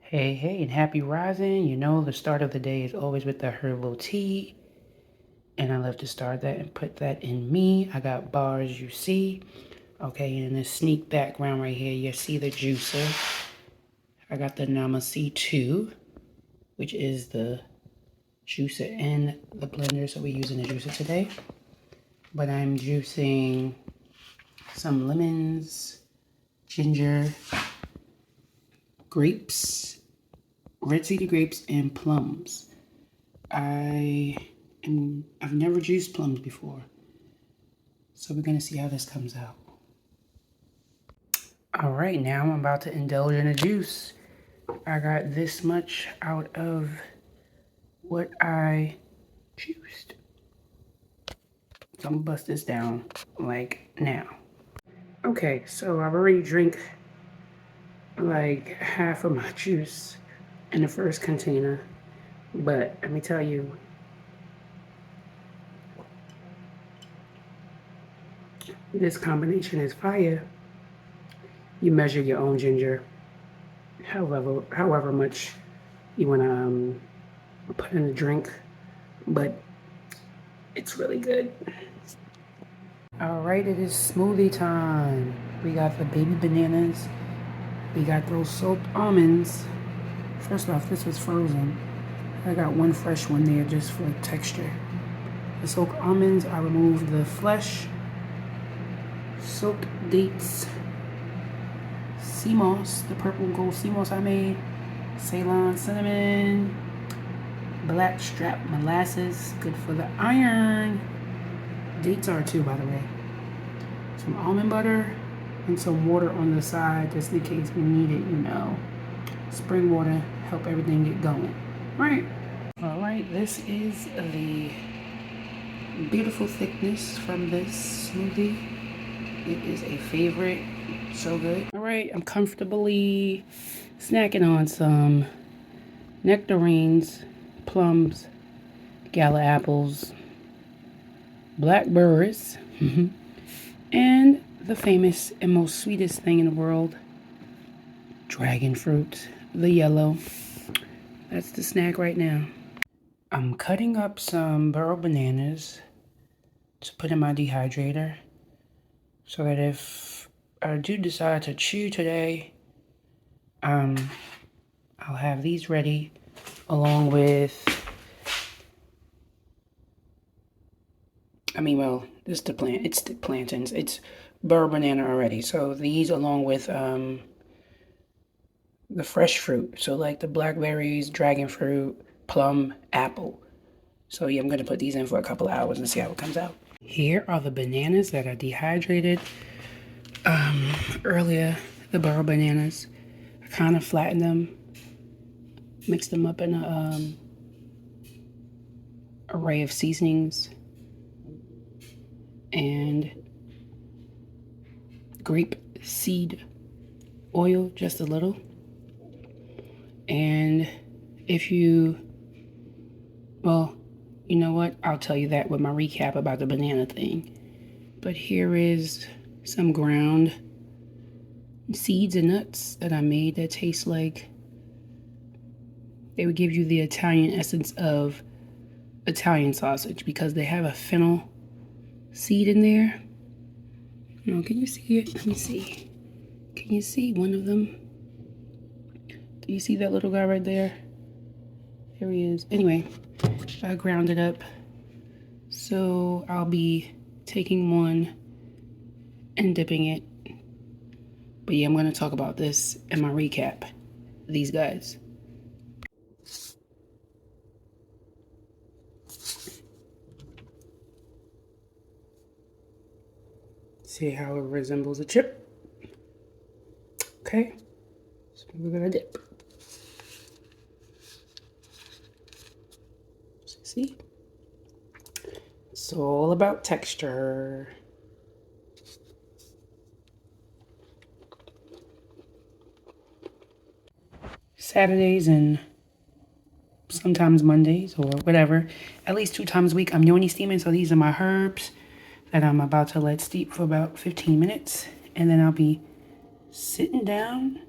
Hey, and happy rising. You know, the start of the day is always with the herbal tea. And I love to start that and put that in me. I got bars, you see. Okay, in this sneak background right here, you see the juicer. I got the Nama C2, which is the juicer in the blender. So we're using the juicer today. But I'm juicing some lemons, ginger, grapes, red seeded grapes, and plums. I've never juiced plums before, so we're gonna see how this comes out. All right, now I'm about to indulge in a juice. I got this much out of what I juiced. So I'm gonna bust this down like now. Okay, so I've already drank like half of my juice in the first container, but let me tell you, this combination is fire. You measure your own ginger, however much you want to put in a drink, but it's really good. All right, it is smoothie time. We got the baby bananas. We got those soaked almonds. First off, this was frozen. I got one fresh one there just for texture. The soaked almonds, I removed the flesh. Soaked dates. Sea moss, the purple gold sea moss I made. Ceylon cinnamon. Black strap molasses, good for the iron. Dates are too, by the way. Some almond butter and some water on the side just in case we need it, you know. Spring water, help everything get going. All right, this is the beautiful thickness from this smoothie. It is a favorite, so good. All right, I'm comfortably snacking on some nectarines, plums, gala apples, blackberries, and the famous and most sweetest thing in the world, dragon fruit, the yellow. That's the snack right now. I'm cutting up some burro bananas to put in my dehydrator so that if I do decide to chew today, I'll have these ready along with, it's the plantains. It's burro banana already. So these along with the fresh fruit. So like the blackberries, dragon fruit, plum, apple. So yeah, I'm going to put these in for a couple of hours and see how it comes out. Here are the bananas that I dehydrated earlier, the burro bananas. I kind of flattened them, mixed them up in a array of seasonings and grape seed oil, just a little. And if you, well, you know what? I'll tell you that with my recap about the banana thing. But here is some ground seeds and nuts that I made that taste like they would give you the Italian essence of Italian sausage because they have a fennel seed in there. No, can you see it? Let me see. Can you see one of them? Do you see that little guy right there? There he is. Anyway, I ground it up. So I'll be taking one and dipping it. But yeah, I'm going to talk about this in my recap. These guys. See how it resembles a chip? Okay. So we're going to dip. See? It's all about texture. Saturdays and sometimes Mondays or whatever, at least 2 times a week, I'm yoni steaming. So these are my herbs that I'm about to let steep for about 15 minutes. And then I'll be sitting down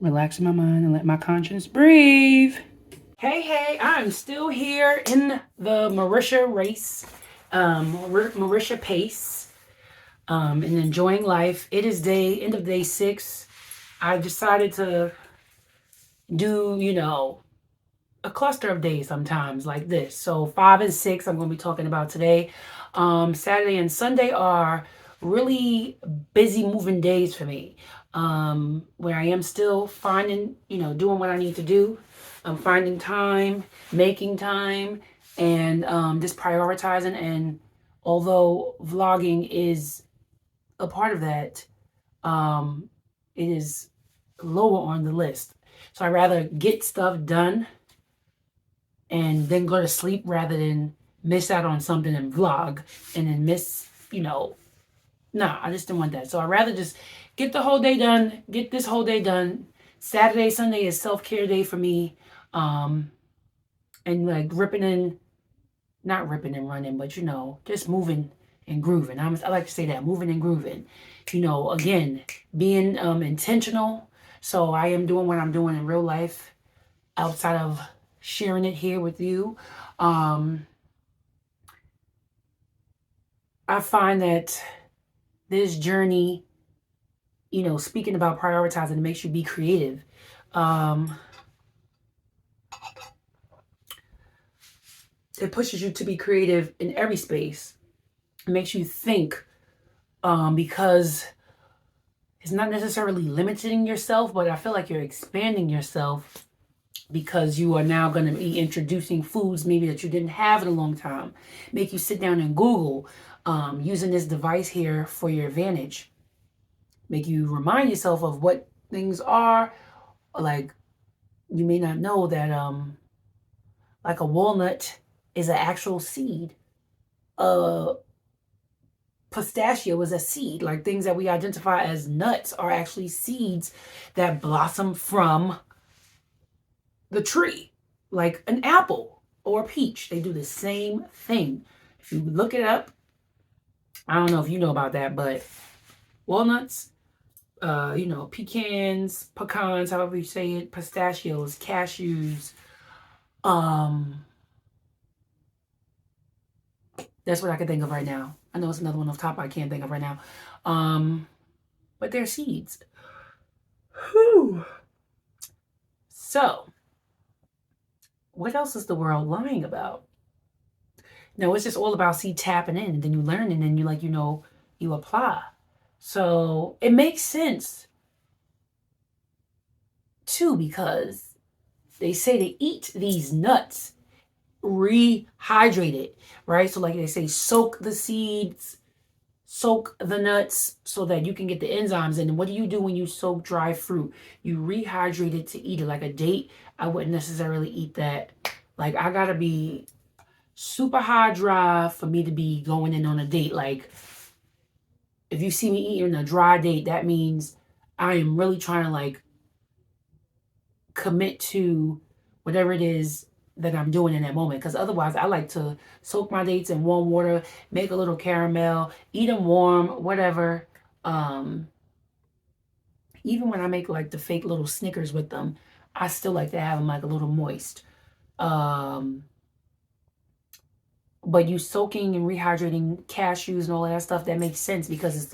Relaxing my mind and let my conscience breathe. Hey, I'm still here in the Marisha race, Marisha pace, and enjoying life. It is end of day 6. I decided to do, a cluster of days sometimes like this. So 5 and 6, I'm going to be talking about today. Saturday and Sunday are really busy moving days for me, where I am still finding, doing what I need to do. I'm finding time, making time, and just prioritizing. And although vlogging is a part of that, it is lower on the list. So I rather get stuff done and then go to sleep rather than miss out on something and vlog and then miss, no, I just didn't want that. So I'd rather just get the whole day done, get this whole day done. Saturday, Sunday is self-care day for me. And like not ripping and running, but just moving and grooving. I like to say that, moving and grooving. Again, being intentional. So I am doing what I'm doing in real life outside of sharing it here with you. I find that this journey, speaking about prioritizing, it makes you be creative. It pushes you to be creative in every space. It makes you think, because it's not necessarily limiting yourself, but I feel like you're expanding yourself because you are now going to be introducing foods maybe that you didn't have in a long time. Make you sit down and Google, using this device here for your advantage. Make you remind yourself of what things are. Like, you may not know that like a walnut is an actual seed. Pistachio is a seed. Like, things that we identify as nuts are actually seeds that blossom from the tree, like an apple or a peach. They do the same thing. If you look it up, I don't know if you know about that, but walnuts, pecans, however you say it, pistachios, cashews, that's what I can think of right now. I know it's another one off top I can't think of right now. But they're seeds. Whew. So, what else is the world lying about? No, it's just all about tapping in, and then you learn, and then you apply. So it makes sense too, because they say to eat these nuts rehydrated, right? So like they say, soak the seeds, soak the nuts so that you can get the enzymes in. And what do you do when you soak dry fruit? You rehydrate it to eat it. Like a date, I wouldn't necessarily eat that. Like, I gotta be super high dry for me to be going in on a date. Like, if you see me eating a dry date, that means I am really trying to like commit to whatever it is that I'm doing in that moment. Because otherwise, I like to soak my dates in warm water, make a little caramel, eat them warm, whatever. Even when I make like the fake little Snickers with them, I still like to have them like a little moist. But you soaking and rehydrating cashews and all that stuff, that makes sense because it's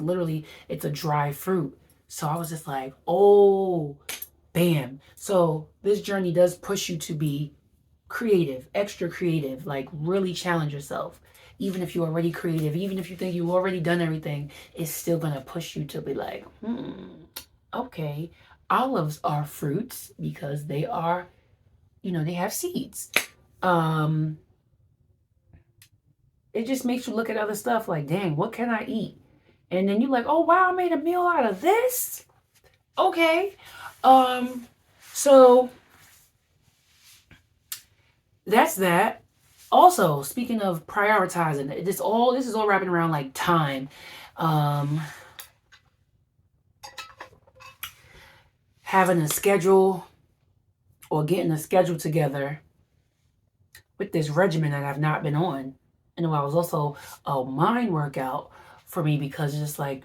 a dry fruit. So I was just like, oh, bam. So this journey does push you to be creative, extra creative, like really challenge yourself. Even if you're already creative, even if you think you've already done everything, it's still going to push you to be like, okay, olives are fruits because they are, they have seeds. It just makes you look at other stuff like, dang, what can I eat? And then you're like, oh, wow, I made a meal out of this. Okay. So that's that. Also, speaking of prioritizing, this is all wrapping around like time. Having a schedule or getting a schedule together with this regimen that I've not been on. And it was also a mind workout for me because it's just like,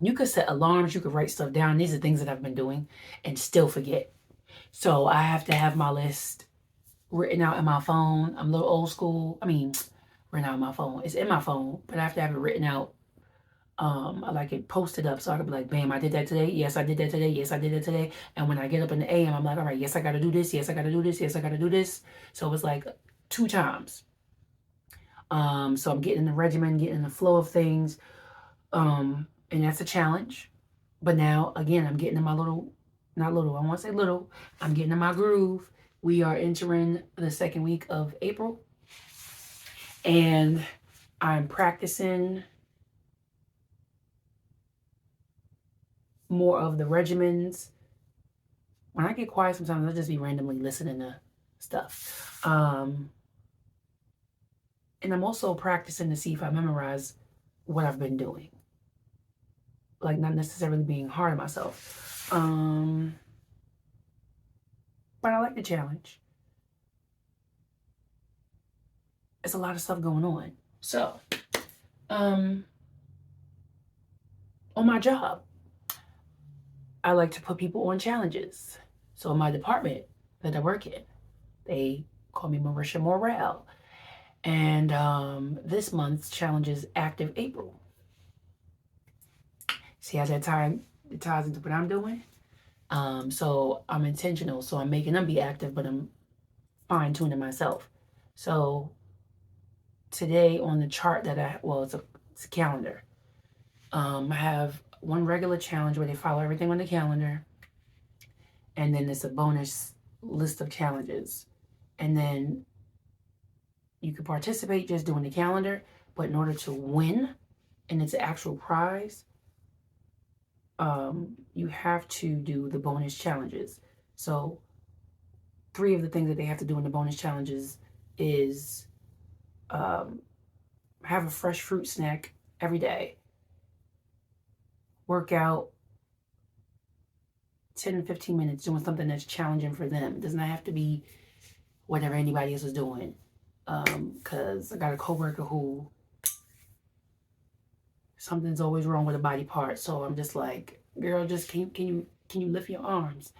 You could set alarms, you could write stuff down. These are things that I've been doing and still forget. So I have to have my list written out in my phone. I'm a little old school. I mean, written out in my phone. It's in my phone, but I have to have it written out. I like it posted up so I can be like, bam, I did that today. Yes, I did that today. Yes, I did that today. And when I get up in the AM, I'm like, all right, yes, I got to do this. Yes, I got to do this. Yes, I got to do this. So it's like 2 times. So I'm getting in the regimen, getting in the flow of things. And that's a challenge. But now, again, I'm getting in my little, not little, I want to say little, I'm getting in my groove. We are entering the second week of April. And I'm practicing more of the regimens. When I get quiet, sometimes I'll just be randomly listening to stuff. And I'm also practicing to see if I memorize what I've been doing. Like, not necessarily being hard on myself. But I like the challenge. It's a lot of stuff going on. So, on my job, I like to put people on challenges. So in my department that I work in, they call me Marisha Morale. And this month's challenge is Active April. See how that ties into what I'm doing? So I'm intentional. So I'm making them be active, but I'm fine-tuning myself. So today on the chart that it's a calendar. I have one regular challenge where they follow everything on the calendar. And then it's a bonus list of challenges. And then you can participate just doing the calendar, but in order to win, and it's an actual prize, you have to do the bonus challenges. So 3 of the things that they have to do in the bonus challenges is have a fresh fruit snack every day, work out 10 and 15 minutes doing something that's challenging for them. It does not have to be whatever anybody else is doing. Because I got a coworker who something's always wrong with a body part. So I'm just like, girl, just can you lift your arms?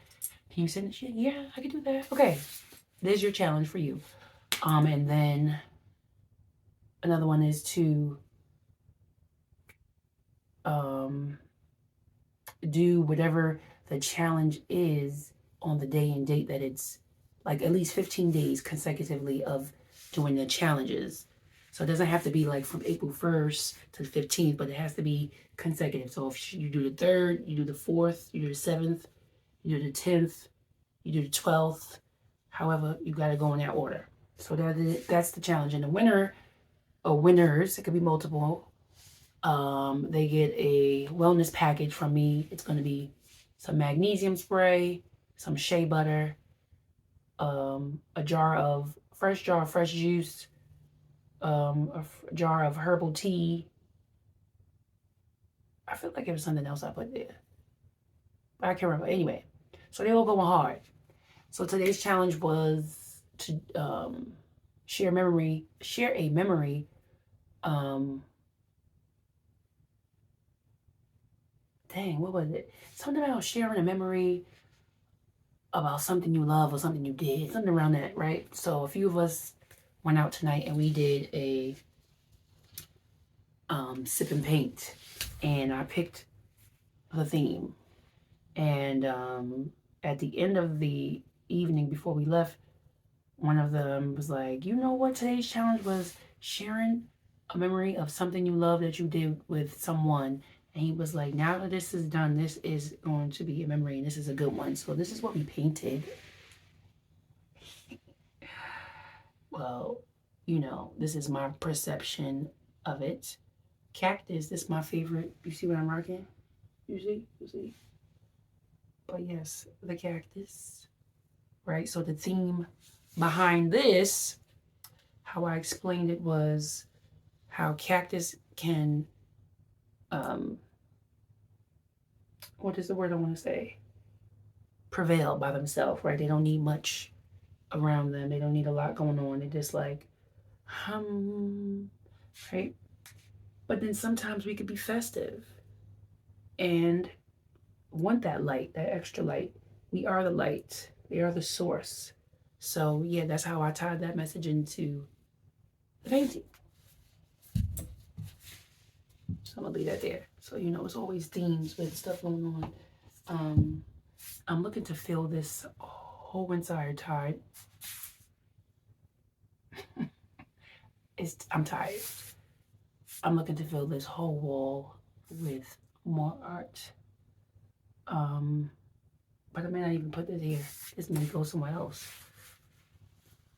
Can you sit in shit? Yeah, I can do that. Okay, there's your challenge for you. And then another one is to do whatever the challenge is on the day and date that it's like at least 15 days consecutively of doing the challenges. So it doesn't have to be like from April 1st to the 15th, but it has to be consecutive. So if you do the 3rd, you do the 4th, you do the 7th, you do the 10th, you do the 12th. However, you got to go in that order. So that's the challenge. And the winner or winners, it could be multiple, they get a wellness package from me. It's going to be some magnesium spray, some shea butter, a jar of fresh juice, a jar of herbal tea. I feel like it was something else I put there, but I can't remember. Anyway, so they all going hard. So today's challenge was to share a memory. Dang, what was it? Something about sharing a memory about something you love or something you did, something around that, right? So a few of us went out tonight and we did a sip and paint, and I picked the theme. And at the end of the evening before we left, one of them was like, you know what today's challenge was? Sharing a memory of something you love that you did with someone. And he was like, now that this is done, this is going to be a memory and this is a good one. So this is what we painted. Well, you know, this is my perception of it. Cactus, this is my favorite. You see what I'm rocking? You see? But yes, the cactus, right? So the theme behind this, how I explained it was how cactus can, what is the word I want to say? Prevail by themselves, right? They don't need much around them. They don't need a lot going on. They just like, right? But then sometimes we could be festive. and want that light, that extra light. We are the light. We are the source. So yeah, that's how I tied that message into the painting. So I'm gonna leave that there. So you know, it's always themes with stuff going on. I'm looking to fill this whole entire tide. I'm tired. I'm looking to fill this whole wall with more art. But I may not even put this here. This may go somewhere else.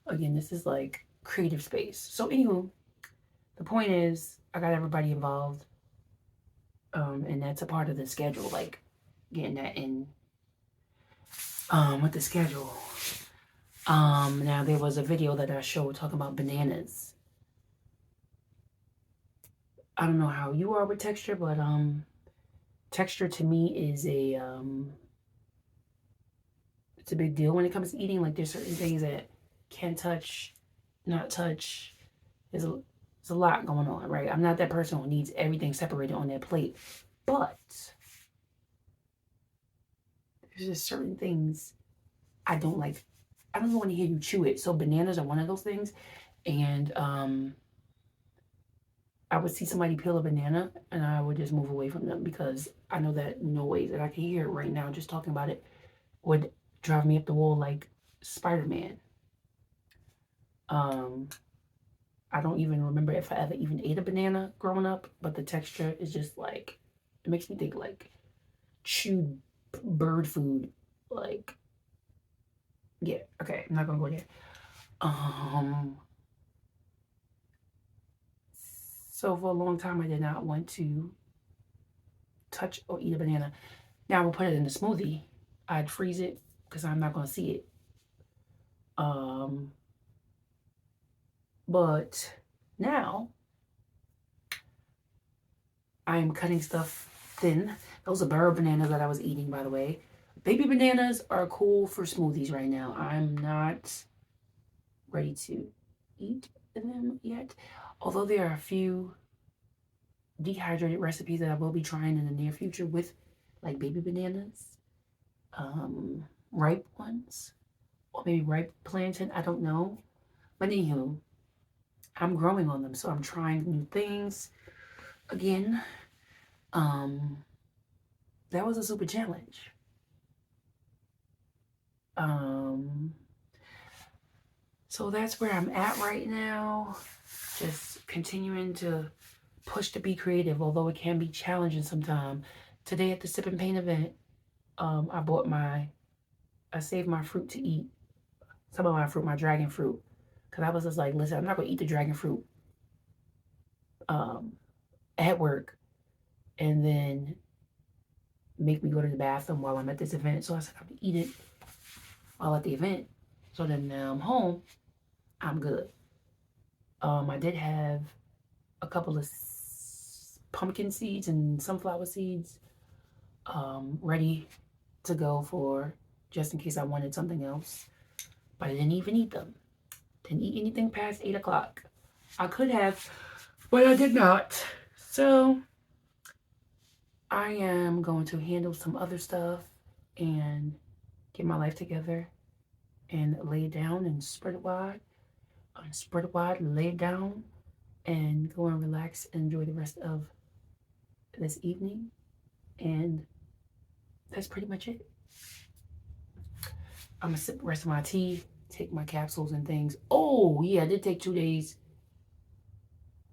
Again, this is like creative space. So anywho, the point is I got everybody involved. And that's a part of the schedule, like getting that in with the schedule. Now there was a video that I showed talking about bananas. I don't know how you are with texture, but texture to me is it's a big deal when it comes to eating. Like there's certain things that can touch, not touch. There's a lot going on, right? I'm not that person who needs everything separated on their plate, but there's just certain things I don't like. I don't want to hear you chew it. So bananas are one of those things. And I would see somebody peel a banana and I would just move away from them because I know that noise that I can hear right now just talking about it would drive me up the wall like Spider-Man. I don't even remember if I ever even ate a banana growing up, but the texture is just like, it makes me think like chewed bird food. Like, yeah, okay, I'm not gonna go there. So for a long time, I did not want to touch or eat a banana. Now I will put it in the smoothie. I'd freeze it because I'm not gonna see it. But now I'm cutting stuff thin. Those are bird bananas that I was eating, by the way. Baby bananas are cool for smoothies right now. I'm not ready to eat them yet. Although there are a few dehydrated recipes that I will be trying in the near future with like baby bananas. Ripe ones. Or maybe ripe plantain. I don't know. But anywho, I'm growing on them. So I'm trying new things. Again, that was a super challenge. So that's where I'm at right now. Just continuing to push to be creative, although it can be challenging sometimes. Today at the Sip and Paint event, I saved my fruit to eat. Some of my fruit, my dragon fruit. Because I was just like, listen, I'm not going to eat the dragon fruit at work and then make me go to the bathroom while I'm at this event. So I said, I'm going to eat it while at the event. So then now I'm home, I'm good. I did have a couple of pumpkin seeds and sunflower seeds ready to go for just in case I wanted something else. But I didn't even eat them. Didn't eat anything past 8 o'clock. I could have, but I did not. So I am going to handle some other stuff and get my life together and lay it down and spread it wide. Spread it wide, lay it down, and go and relax and enjoy the rest of this evening. And that's pretty much it. I'm gonna sip the rest of my tea, take my capsules and things. Oh yeah, I did take 2 days.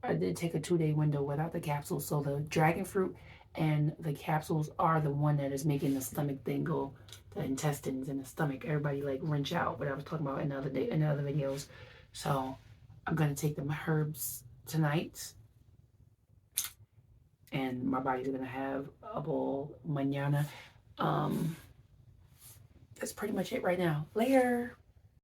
I did take a 2-day window without the capsules. So the dragon fruit and the capsules are the one that is making the stomach thing go, the intestines and the stomach. Everybody like wrench out, what I was talking about in other videos. So I'm gonna take the herbs tonight, and my body's gonna have a bowl mañana. That's pretty much it right now. Later.